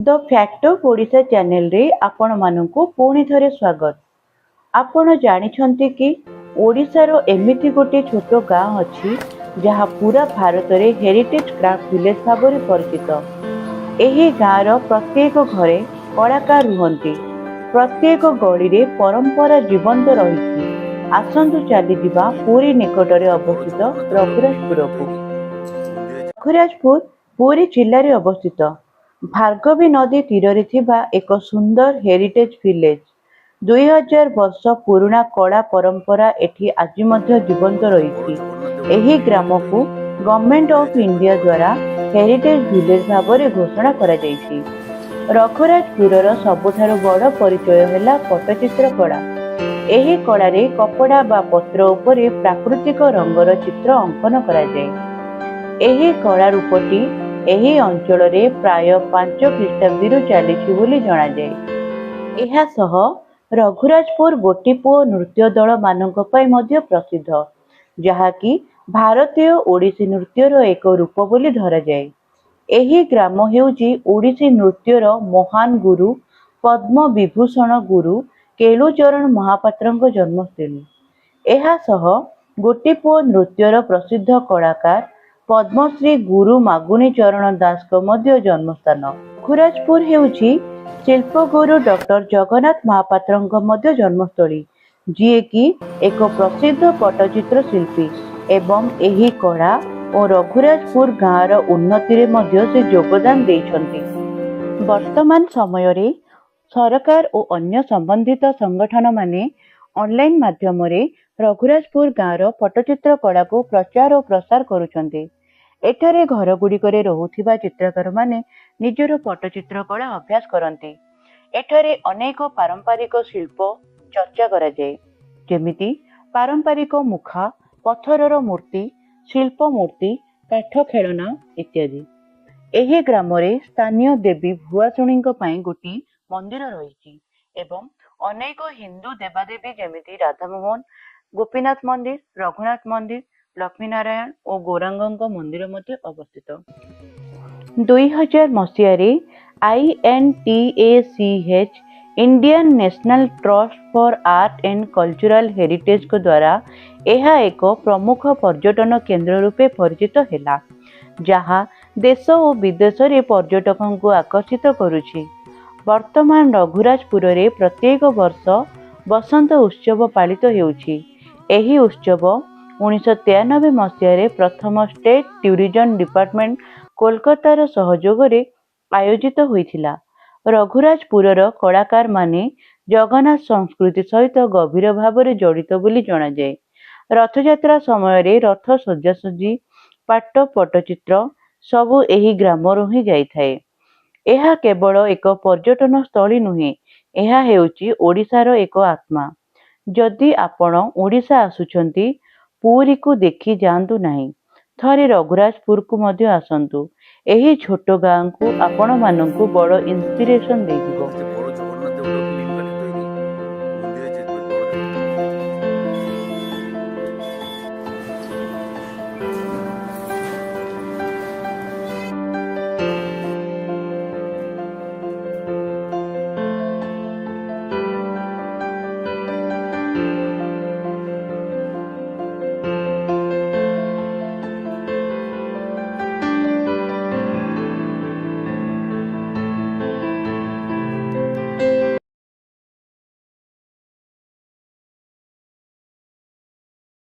The fact of Odisha channel रे आपण मानकु पुणी थरे स्वागत। आपण जानिछंती कि ओडिशार एमिति गोटे छोट गाँ अछि जहाँ पूरा भारत रे हेरिटेज क्राफ्ट विलेज भाବରେ परिचित। ଏହି ଗାଁର ପ୍ରତ୍ୟେକ ଘରେ କଳାକାର ରୁହନ୍ତି। ପ୍ରତ୍ୟେକ ଗଳିରେ ପରମ୍ପରା ଜୀବନ୍ତ ରହିଛି। ଆସନ୍ତୁ ଚାଲିଯିବା ପୁରୀ ନିକଟରେ ଅବସ୍ଥିତ ରଘୁରାଜପୁରକୁ। ରଘୁରାଜପୁର ପୁରୀ ଜିଲ୍ଲାରେ ଅବସ୍ଥିତ ଭାର୍ଗବୀ ନଦୀ ତୀରରେ ଥିବା ଏକ ସୁନ୍ଦର ହେରିଟେଜ ଭିଲେଜ। 2000 ବର୍ଷ ପୁରୁଣା କଳା ପରମ୍ପରା ଏଠି ଆଜି ମଧ୍ୟ ଜୀବନ୍ତ ରହିଛି। ଏହି ଗ୍ରାମକୁ ଗଭର୍ଣ୍ଣମେଣ୍ଟ ଅଫ ଇଣ୍ଡିଆ ଦ୍ୱାରା ହେରିଟେଜ ଭିଲେଜ ଭାବରେ ଘୋଷଣା କରାଯାଇଛି। ରଘୁରାଜପୁରର ସବୁଠାରୁ ବଡ଼ ପରିଚୟ ହେଲା ପଟ୍ଟଚିତ୍ର କଳା। ଏହି କଳାରେ କପଡ଼ା ବା ପତ୍ର ଉପରେ ପ୍ରାକୃତିକ ରଙ୍ଗର ଚିତ୍ର ଅଙ୍କନ କରାଯାଏ। ଏହି କଳା ରୂପଟି ଏହି ଅଞ୍ଚଳରେ ପ୍ରାୟ 5 ଖ୍ରୀଷ୍ଟାବ୍ଦୀରୁ ଚାଲିଛି ବୋଲି ଜଣାଯାଏ। ଏହା ସହ ରଘୁରାଜପୁର ଗୋଟିପୁଅ ନୃତ୍ୟ ଦଳ ମାନଙ୍କ ପାଇଁ ମଧ୍ୟ ପ୍ରସିଦ୍ଧ, ଯାହାକି ଭାରତୀୟ ଓଡ଼ିଶୀ ନୃତ୍ୟର ଏକ ରୂପ ବୋଲି ଧରାଯାଏ। ଏହି ଗ୍ରାମ ହେଉଛି ଓଡ଼ିଶୀ ନୃତ୍ୟର ମହାନ ଗୁରୁ ପଦ୍ମ ବିଭୂଷଣ ଗୁରୁ କେଳୁଚରଣ ମହାପାତ୍ରଙ୍କ ଜନ୍ମସ୍ଥଳୀ। ଏହା ସହ ଗୋଟିପୁଅ ନୃତ୍ୟର ପ୍ରସିଦ୍ଧ କଳାକାର ପଦ୍ମଶ୍ରୀ ଗୁରୁ ମାଗୁଣୀ ଚରଣ ଦାସଙ୍କ ମଧ୍ୟ ଜନ୍ମସ୍ଥାନ। ରଘୁରାଜପୁର ହେଉଛି ଶିଳ୍ପଗୁରୁ ଡକ୍ଟର ଜଗନ୍ନାଥ ମହାପାତ୍ରଙ୍କ ମଧ୍ୟ ଜନ୍ମସ୍ଥଳୀ, ଯିଏକି ଏକ ପ୍ରସିଦ୍ଧ ପଟ୍ଟଚିତ୍ର ଶିଳ୍ପୀ ଏବଂ ଏହି କଳା ଓ ରଘୁରାଜପୁର ଗାଁର ଉନ୍ନତିରେ ମଧ୍ୟ ସେ ଯୋଗଦାନ ଦେଇଛନ୍ତି। ବର୍ତ୍ତମାନ ସମୟରେ ସରକାର ଓ ଅନ୍ୟ ସମ୍ବନ୍ଧିତ ସଂଗଠନମାନେ ଅନଲାଇନ ମାଧ୍ୟମରେ ରଘୁରାଜପୁର ଗାଁର ପଟ୍ଟଚିତ୍ର କଳାକୁ ପ୍ରଚାର ଓ ପ୍ରସାର କରୁଛନ୍ତି। ଏଠାରେ ଘରଗୁଡ଼ିକରେ ରହୁଥିବା ଚିତ୍ରକାରମାନେ ନିଜର ପଟ୍ଟଚିତ୍ର କଳା ଅଭ୍ୟାସ କରନ୍ତି। ଏଠାରେ ଅନେକ ପାରମ୍ପରିକ ଶିଳ୍ପ ଚର୍ଚ୍ଚା କରାଯାଏ, ଯେମିତି ପାରମ୍ପରିକ ମୁଖା, ପଥରର ମୂର୍ତ୍ତି, ଶିଳ୍ପ ମୂର୍ତ୍ତି, କାଠ ଖେଳନା ଇତ୍ୟାଦି। ଏହି ଗ୍ରାମରେ ସ୍ଥାନୀୟ ଦେବୀ ଭୁଆଶୁଣୀଙ୍କ ପାଇଁ ଗୋଟିଏ ମନ୍ଦିର ରହିଛି ଏବଂ ଅନେକ ହିନ୍ଦୁ ଦେବାଦେବୀ ଯେମିତି ରାଧାମୋହନ, ଗୋପୀନାଥ ମନ୍ଦିର, ରଘୁନାଥ ମନ୍ଦିର, ଲକ୍ଷ୍ମୀନାରାୟଣ ଓ ଗୌରାଙ୍ଗଙ୍କ ମନ୍ଦିର ମଧ୍ୟ ଅବସ୍ଥିତ। 2000 ମସିହାରେ INTACH Indian National Trust for Art and Cultural ହେରିଟେଜଙ୍କ ଦ୍ୱାରା ଏହା ଏକ ପ୍ରମୁଖ ପର୍ଯ୍ୟଟନ କେନ୍ଦ୍ର ରୂପେ ପରିଚିତ ହେଲା, ଯାହା ଦେଶ ଓ ବିଦେଶରେ ପର୍ଯ୍ୟଟକଙ୍କୁ ଆକର୍ଷିତ କରୁଛି। ବର୍ତ୍ତମାନ ରଘୁରାଜପୁରରେ ପ୍ରତ୍ୟେକ ବର୍ଷ ବସନ୍ତ ଉତ୍ସବ ପାଳିତ ହେଉଛି। ଏହି ଉତ୍ସବ 1993 ମସିହାରେ ପ୍ରଥମ ଷ୍ଟେଟ ଟୁରିଜମ ଡିପାର୍ଟମେଣ୍ଟ କୋଲକାତାର ସହଯୋଗରେ ଆୟୋଜିତ ହୋଇଥିଲା। ରଘୁରାଜପୁରର କଳାକାରମାନେ ଜଗନ୍ନାଥ ସଂସ୍କୃତି ସହିତ ଗଭୀର ଭାବରେ ଜଡ଼ିତ ବୋଲି ଜଣାଯାଏ। ରଥଯାତ୍ରା ସମୟରେ ରଥ ସଜାସଜି, ପାଟ ପଟ୍ଟଚିତ୍ର ସବୁ ଏହି ଗ୍ରାମରୁ ହିଁ ଯାଇଥାଏ। ଏହା କେବଳ ଏକ ପର୍ଯ୍ୟଟନ ସ୍ଥଳୀ ନୁହେଁ, ଏହା ହେଉଛି ଓଡ଼ିଶାର ଏକ ଆତ୍ମା। ଯଦି ଆପଣ ଓଡ଼ିଶା ଆସୁଛନ୍ତି, ପୁରୀକୁ ଦେଖି ଯାଆନ୍ତୁ ନାହିଁ, ଥରେ ରଘୁରାଜପୁରକୁ ମଧ୍ୟ ଆସନ୍ତୁ। ଏହି ଛୋଟ ଗାଁକୁ ଆପଣମାନଙ୍କୁ ବଡ଼ ଇନ୍ସପିରେସନ ଦେଇଯିବ।